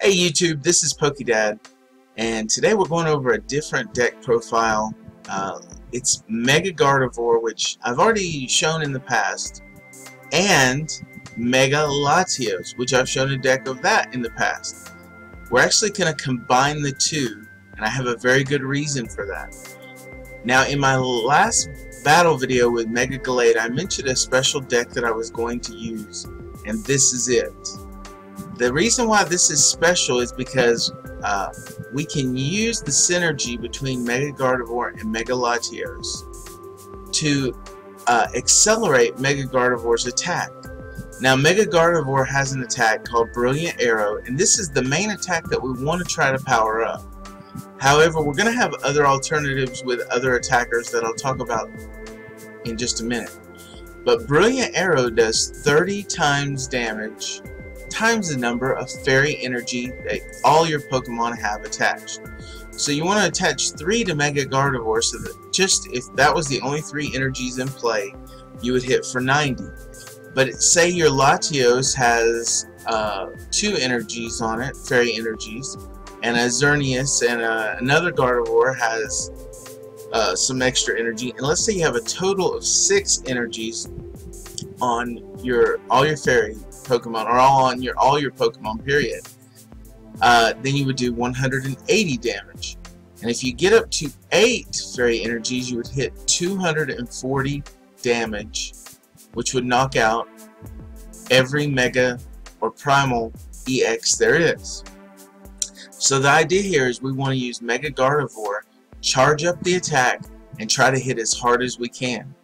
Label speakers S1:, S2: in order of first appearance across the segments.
S1: Hey YouTube, this is PokeDad, and today we're going over a different deck profile. It's Mega Gardevoir, which I've already shown in the past, and Mega Latios, which I've shown a deck of that in the past. We're actually going to combine the two, and I have a very good reason for that. Now, in my last battle video with Mega Gallade, I mentioned a special deck that I was going to use, and this is it. The reason why this is special is because we can use the synergy between Mega Gardevoir and Mega Latios to accelerate Mega Gardevoir's attack. Now, Mega Gardevoir has an attack called Brilliant Arrow, and this is the main attack that we want to try to power up. However, we're going to have other alternatives with other attackers that I'll talk about in just a minute. But Brilliant Arrow does 30 times damage times the number of fairy energy that all your Pokemon have attached. So you want to attach 3 to Mega Gardevoir, so that just if that was the only 3 energies in play, you would hit for 90. But say your Latios has 2 energies on it, fairy energies, and a Xerneas and another Gardevoir has some extra energy, and let's say you have a total of 6 energies on all your fairy Pokemon, or all your Pokemon, period. Then you would do 180 damage, and if you get up to 8 fairy energies, you would hit 240 damage, which would knock out every Mega or Primal EX there is. So the idea here is we want to use Mega Gardevoir, charge up the attack, and try to hit as hard as we can.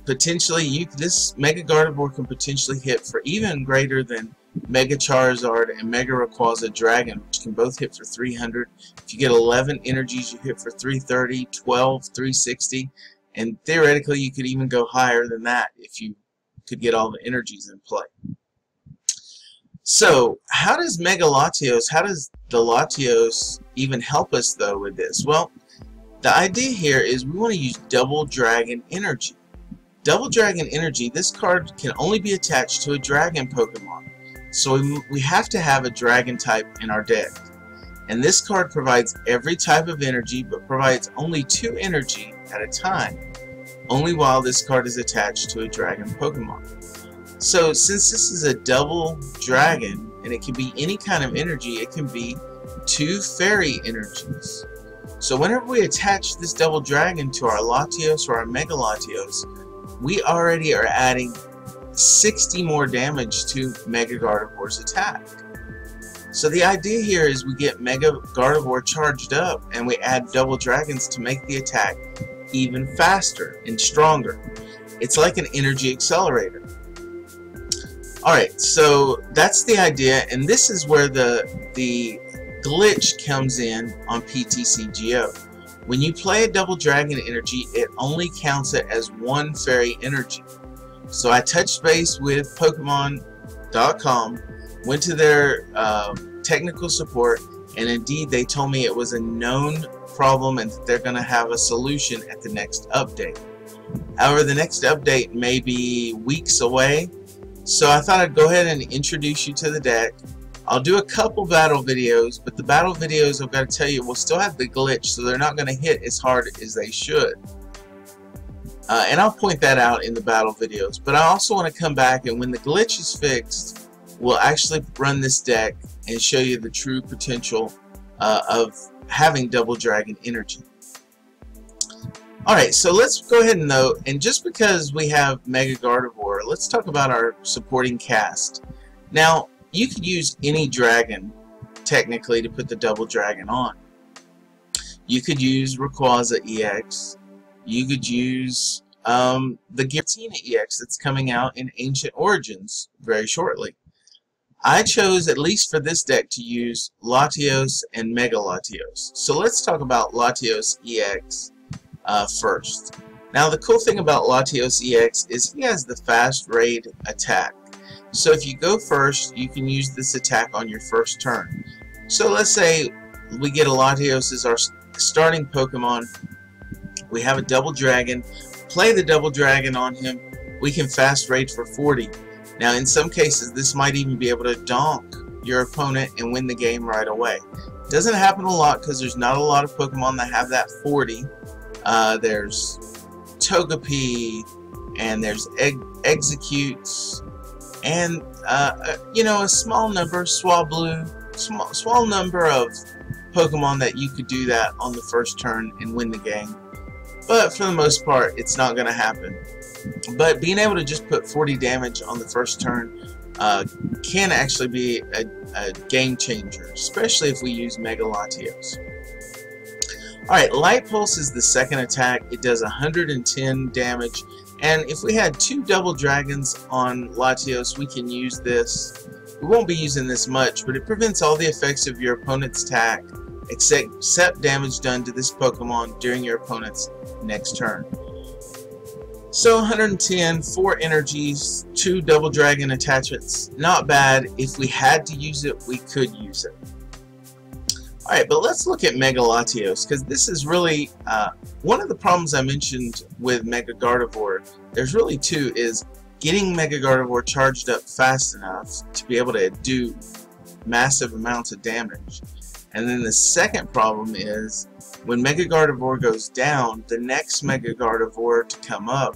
S1: Potentially, this Mega Gardevoir can potentially hit for even greater than Mega Charizard and Mega Rayquaza Dragon, which can both hit for 300. If you get 11 energies, you hit for 330, 12, 360, and theoretically you could even go higher than that if you could get all the energies in play. So, how does the Latios even help us though with this? Well, the idea here is we want to use Double Dragon Energy. Double Dragon Energy, this card can only be attached to a Dragon Pokemon. So we have to have a Dragon type in our deck. And this card provides every type of energy, but provides only 2 energy at a time, only while this card is attached to a Dragon Pokemon. So since this is a double Dragon, and it can be any kind of energy, it can be 2 fairy energies. So whenever we attach this double Dragon to our Latios or our Mega Latios, we already are adding 60 more damage to Mega Gardevoir's attack. So the idea here is we get Mega Gardevoir charged up, and we add double dragons to make the attack even faster and stronger. It's like an energy accelerator. Alright, so that's the idea, and this is where the glitch comes in on PTCGO. When you play a double dragon energy, it only counts it as 1 fairy energy. So I touched base with Pokemon.com, went to their technical support, and indeed they told me it was a known problem and that they're going to have a solution at the next update. However, the next update may be weeks away, so I thought I'd go ahead and introduce you to the deck. I'll do a couple battle videos, but the battle videos, I've got to tell you, will still have the glitch, so they're not going to hit as hard as they should. And I'll point that out in the battle videos. But I also want to come back, and when the glitch is fixed, we'll actually run this deck and show you the true potential of having double dragon energy. Alright, so let's go ahead and note, and just because we have Mega Gardevoir, let's talk about our supporting cast. Now, you could use any dragon, technically, to put the double dragon on. You could use Rayquaza EX. You could use the Giratina EX that's coming out in Ancient Origins very shortly. I chose, at least for this deck, to use Latios and Mega Latios. So let's talk about Latios EX first. Now, the cool thing about Latios EX is he has the fast raid attack. So if you go first, you can use this attack on your first turn. So let's say we get a Latios as our starting Pokemon. We have a double dragon. Play the double dragon on him. We can fast raid for 40. Now in some cases this might even be able to donk your opponent and win the game right away. Doesn't happen a lot because there's not a lot of Pokemon that have that 40. There's Togepi, and there's Executes, and you know, a small number, Swablu, small number of Pokemon that you could do that on the first turn and win the game. But for the most part, it's not going to happen. But being able to just put 40 damage on the first turn can actually be a game changer, especially if we use Mega Latios. Alright, Light Pulse is the second attack. It does 110 damage, and if we had 2 double dragons on Latios, we can use this. We won't be using this much, but it prevents all the effects of your opponent's attack except damage done to this Pokemon during your opponent's next turn. So 110, 4 energies, 2 double dragon attachments. Not bad. If we had to use it, we could use it. Alright, but let's look at Mega Latios, because this is really one of the problems I mentioned with Mega Gardevoir. There's really 2, is getting Mega Gardevoir charged up fast enough to be able to do massive amounts of damage. And then the second problem is when Mega Gardevoir goes down, the next Mega Gardevoir to come up,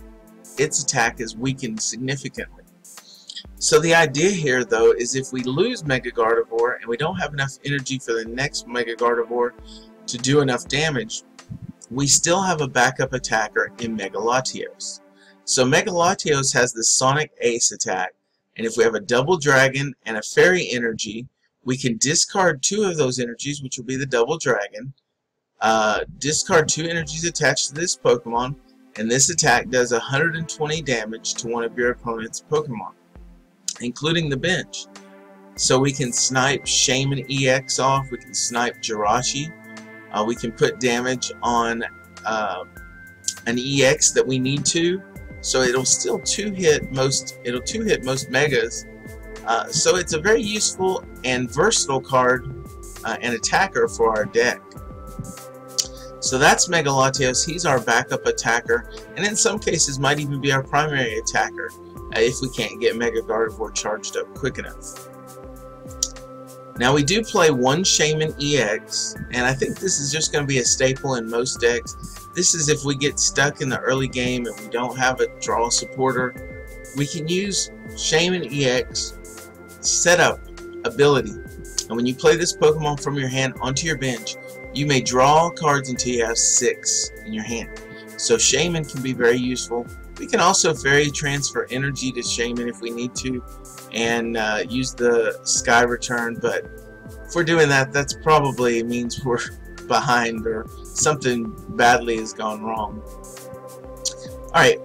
S1: its attack is weakened significantly. So the idea here, though, is if we lose Mega Gardevoir and we don't have enough energy for the next Mega Gardevoir to do enough damage, we still have a backup attacker in Mega Latios. So Mega Latios has the Sonic Ace attack, and if we have a double dragon and a fairy energy, we can discard 2 of those energies, which will be the double dragon, discard 2 energies attached to this Pokemon, and this attack does 120 damage to one of your opponent's Pokemon, including the bench. So we can snipe Shaman EX off, we can snipe Jirachi, we can put damage on an EX that we need to, so it'll still 2-hit most Megas. So it's a very useful and versatile card and attacker for our deck. So that's Mega Latios. He's our backup attacker, and in some cases might even be our primary attacker if we can't get Mega Gardevoir charged up quick enough. Now we do play 1 Shaman EX, and I think this is just going to be a staple in most decks. This is if we get stuck in the early game and we don't have a draw supporter. We can use Shaman EX setup ability, and when you play this Pokemon from your hand onto your bench, you may draw cards until you have 6 in your hand. So Shaman can be very useful. We can also fairy transfer energy to Shaman if we need to, and use the Sky Return, but if we're doing that, that's probably means we're behind or something badly has gone wrong. Alright,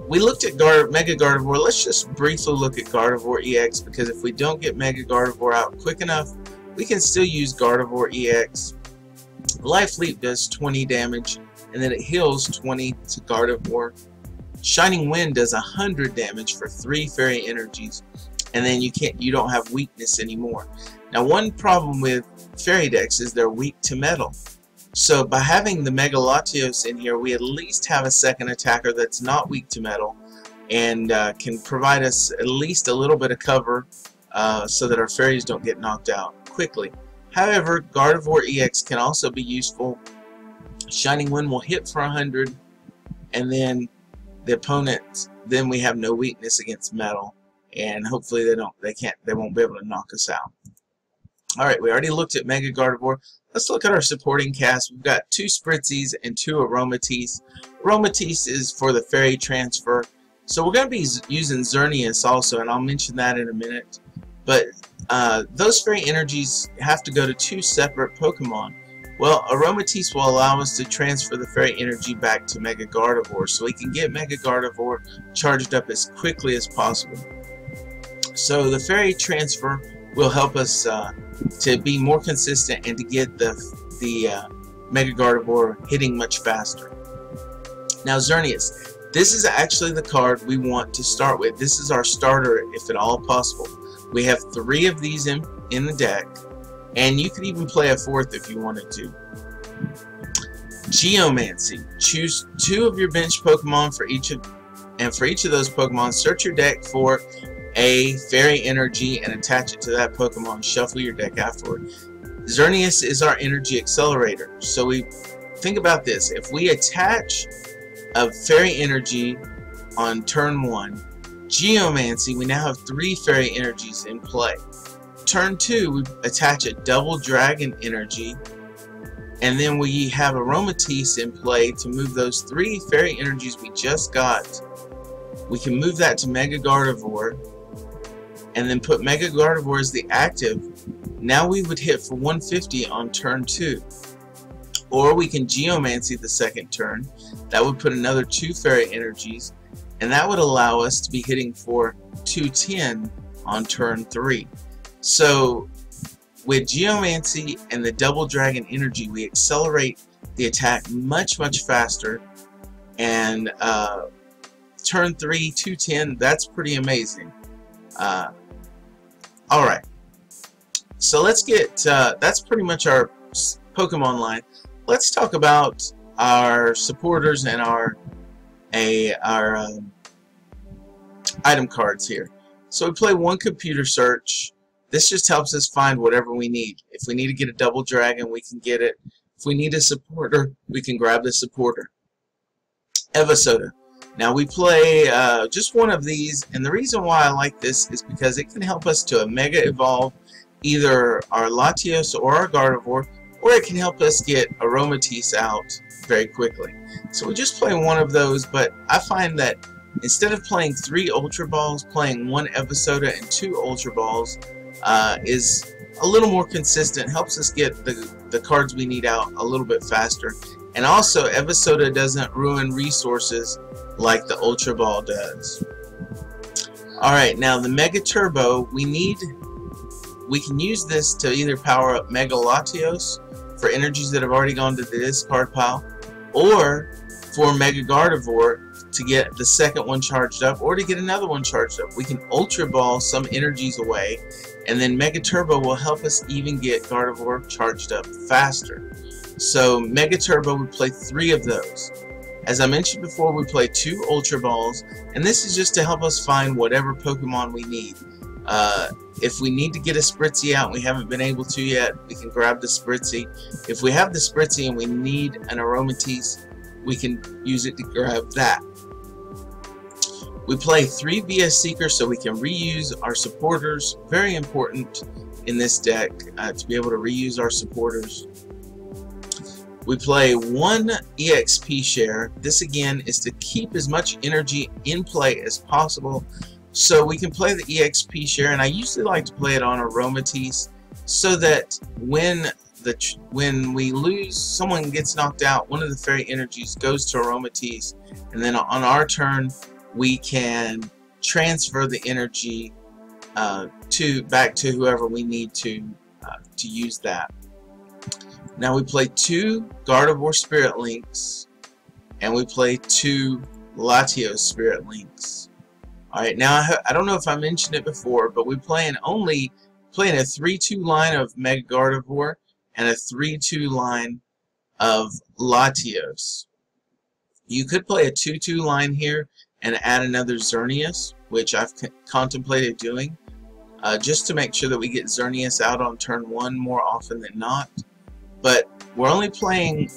S1: we looked at Mega Gardevoir. Let's just briefly look at Gardevoir EX, because if we don't get Mega Gardevoir out quick enough, we can still use Gardevoir EX. Life Leap does 20 damage, and then it heals 20 to Gardevoir. Shining Wind does 100 damage for 3 fairy energies, and then you don't have weakness anymore. Now, one problem with fairy decks is they're weak to metal. So by having the Mega Latios in here, we at least have a second attacker that's not weak to metal, and can provide us at least a little bit of cover so that our fairies don't get knocked out quickly. However, Gardevoir EX can also be useful. Shining Wind will hit for 100, and then the opponent, then we have no weakness against metal, and hopefully they won't be able to knock us out. Alright, we already looked at Mega Gardevoir. Let's look at our supporting cast. We've got 2 Spritzies and 2 Aromatisse. Aromatisse is for the fairy transfer. So we're going to be using Xerneas also, and I'll mention that in a minute. But those fairy energies have to go to 2 separate Pokemon. Well, Aromatisse will allow us to transfer the fairy energy back to Mega Gardevoir, so we can get Mega Gardevoir charged up as quickly as possible. So the fairy transfer will help us to be more consistent and to get the Mega Gardevoir hitting much faster. Now Xerneas, this is actually the card we want to start with. This is our starter if at all possible. We have 3 of these in the deck, and you could even play a 4th if you wanted to. Geomancy. Choose 2 of your bench Pokemon for each of those Pokemon. Search your deck for a fairy energy and attach it to that Pokemon. Shuffle your deck afterward. Xerneas is our energy accelerator. So we think about this. If we attach a fairy energy on turn 1, Geomancy, we now have 3 fairy energies in play. Turn 2, we attach a double dragon energy, and then we have Aromatisse in play to move those 3 fairy energies we just got. We can move that to Mega Gardevoir, and then put Mega Gardevoir as the active. Now we would hit for 150 on turn 2. Or we can Geomancy the second turn. That would put another 2 fairy energies, and that would allow us to be hitting for 210 on turn 3. So with Geomancy and the double dragon energy, we accelerate the attack much faster, and turn 3 210, that's pretty amazing. Alright, so let's get that's pretty much our Pokemon line. Let's talk about our supporters and our item cards here. So we play 1 computer search. This just helps us find whatever we need. If we need to get a double dragon, we can get it. If we need a supporter, we can grab the supporter. Evosoda. Now we play just 1 of these, and the reason why I like this is because it can help us to Mega Evolve either our Latios or our Gardevoir, or it can help us get Aromatisse out very quickly. So we just play 1 of those, but I find that instead of playing 3 Ultra Balls, playing 1 Evosoda and 2 Ultra Balls is a little more consistent, helps us get the cards we need out a little bit faster. And also, Evosoda doesn't ruin resources like the Ultra Ball does. Alright, now the Mega Turbo, we can use this to either power up Mega Latios for energies that have already gone to the discard pile, or for Mega Gardevoir to get the second one charged up, or to get another one charged up. We can Ultra Ball some energies away, and then Mega Turbo will help us even get Gardevoir charged up faster. So Mega Turbo, we play 3 of those. As I mentioned before, we play 2 Ultra Balls, and this is just to help us find whatever Pokemon we need. If we need to get a Spritzee out and we haven't been able to yet, we can grab the Spritzee. If we have the Spritzee and we need an Aromatisse, we can use it to grab that. We play 3 VS Seeker so we can reuse our supporters. Very important in this deck to be able to reuse our supporters. We play 1 EXP share. This again is to keep as much energy in play as possible. So we can play the EXP share, and I usually like to play it on Aromatisse so that when we lose, someone gets knocked out, one of the fairy energies goes to Aromatisse, and then on our turn we can transfer the energy back to whoever we need to use that. Now we play 2 Gardevoir Spirit Links, and we play 2 Latios Spirit Links. Alright, now I don't know if I mentioned it before, but we're playing a 3-2 line of Mega Gardevoir and a 3-2 line of Latios. You could play a 2-2 line here and add another Xerneas, which I've contemplated doing, just to make sure that we get Xerneas out on turn 1 more often than not. But we're only playing,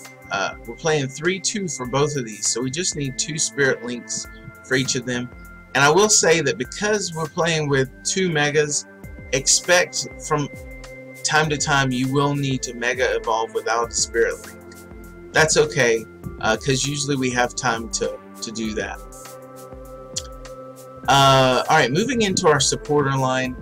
S1: we're playing 3-2 for both of these, so we just need 2 Spirit Links for each of them. And I will say that because we're playing with 2 Megas, expect from time to time you will need to Mega Evolve without a Spirit Link. That's okay, because usually we have time to do that. Alright, moving into our supporter line,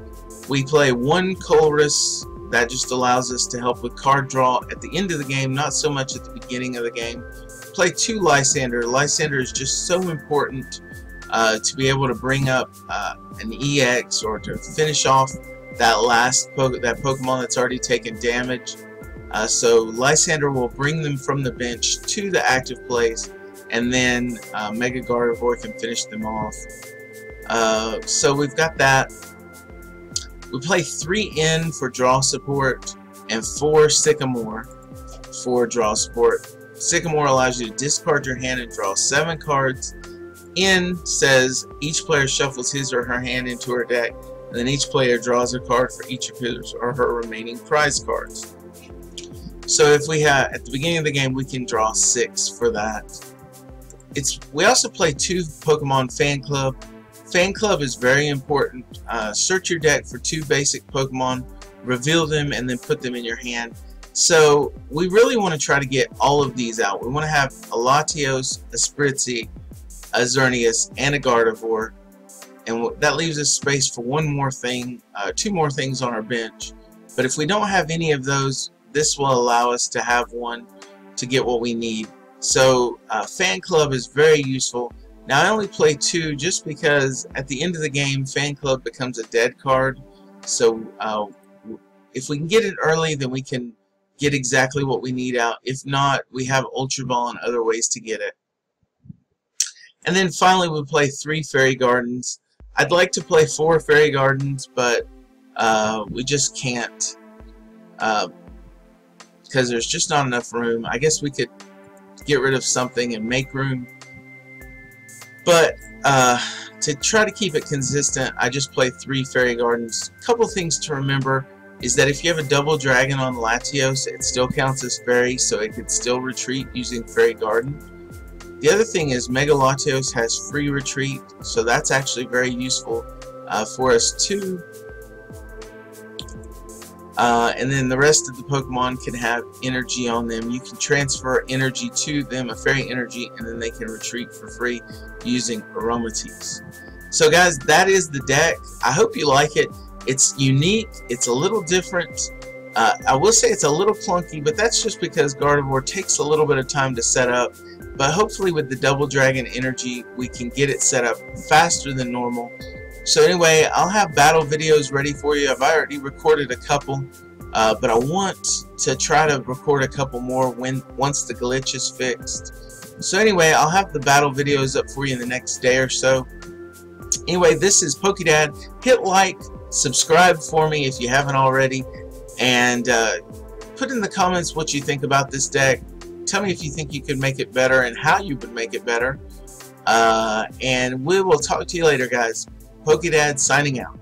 S1: we play 1 Colress. That just allows us to help with card draw at the end of the game, not so much at the beginning of the game. Play 2 Lysander. Lysander is just so important to be able to bring up an EX or to finish off that last Pokemon that's already taken damage. So Lysander will bring them from the bench to the active place, and then Mega Gardevoir can finish them off. So we've got that. We play 3 N for draw support and 4 Sycamore for draw support. Sycamore allows you to discard your hand and draw 7 cards. N says each player shuffles his or her hand into her deck, and then each player draws a card for each of his or her remaining prize cards. So if we have, at the beginning of the game, we can draw 6 for that. We also play 2 Pokemon Fan Club. Fan Club is very important. Search your deck for 2 basic Pokemon, reveal them, and then put them in your hand. So we really want to try to get all of these out. We want to have a Latios, a Spritzy, a Xerneas, and a Gardevoir, and that leaves us space for one more thing, 2 more things on our bench. But if we don't have any of those, this will allow us to have one to get what we need. So Fan Club is very useful. Now I only play 2 just because at the end of the game Fan Club becomes a dead card. So if we can get it early, then we can get exactly what we need out. If not, we have Ultra Ball and other ways to get it. And then finally we play 3 Fairy Gardens. I'd like to play 4 Fairy Gardens, but we just can't because there's just not enough room. I guess we could get rid of something and make room, but to try to keep it consistent, I just play 3 Fairy Gardens. A couple things to remember is that if you have a double dragon on Latios, it still counts as fairy, so it could still retreat using Fairy Garden. The other thing is Mega Latios has free retreat, so that's actually very useful for us too. And then the rest of the Pokemon can have energy on them. You can transfer energy to them, a fairy energy, and then they can retreat for free using Aromatiques. So guys, that is the deck. I hope you like it. It's unique. It's a little different. I will say it's a little clunky, but that's just because Gardevoir takes a little bit of time to set up. But hopefully with the Double Dragon energy, we can get it set up faster than normal. So anyway, I'll have battle videos ready for you. I've already recorded a couple, but I want to try to record a couple more once the glitch is fixed. So anyway, I'll have the battle videos up for you in the next day or so. Anyway, this is PokeDad. Hit like, subscribe for me if you haven't already, and put in the comments what you think about this deck. Tell me if you think you could make it better and how you would make it better. And we will talk to you later, guys. PokeDad signing out.